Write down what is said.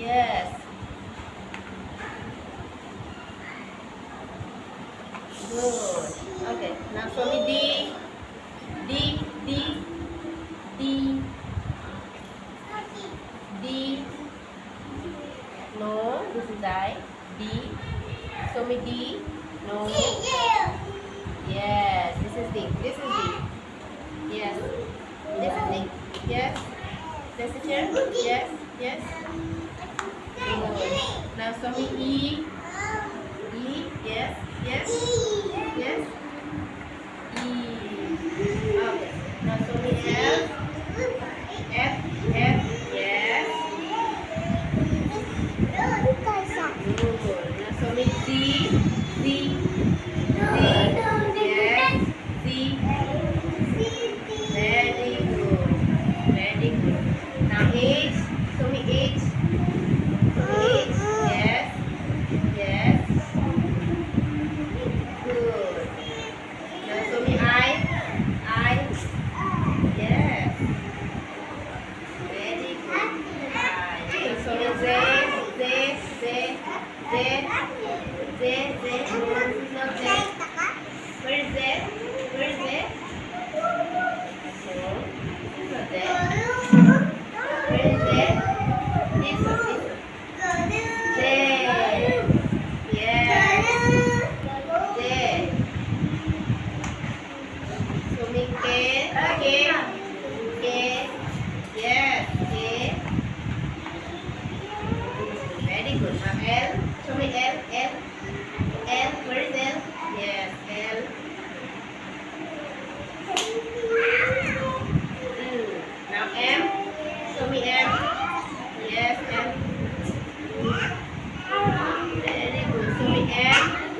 Yes. Good. Okay. Now show me D. D. D. D. D. No. This is I. D. Show me D. No. Yes. This is D. This is D. Yes. This is D. Yes. This is here. Yes. Yes. Good. Now show me E. E. Yes. Yes. Yes. E. Okay. Now show me F. F. F. Yes. Good. Now show me Z. Z. Z. Yes. Z. Very good. Very good. Now H. Show me H. Show me H. Yes. Yes. Good. Now show me I. I. Yes. Very good. I. Now show me Z. Z. Z. Z. Z. Z. No, this is not Z. Where is Z? Where is Z? No, this is not Z. Where is Z? This one, this one. Z. Yes. Z. Show me K. K. K. Yes. K. Very good. Now L. Show me L. L. L. Where is L? Yes. L.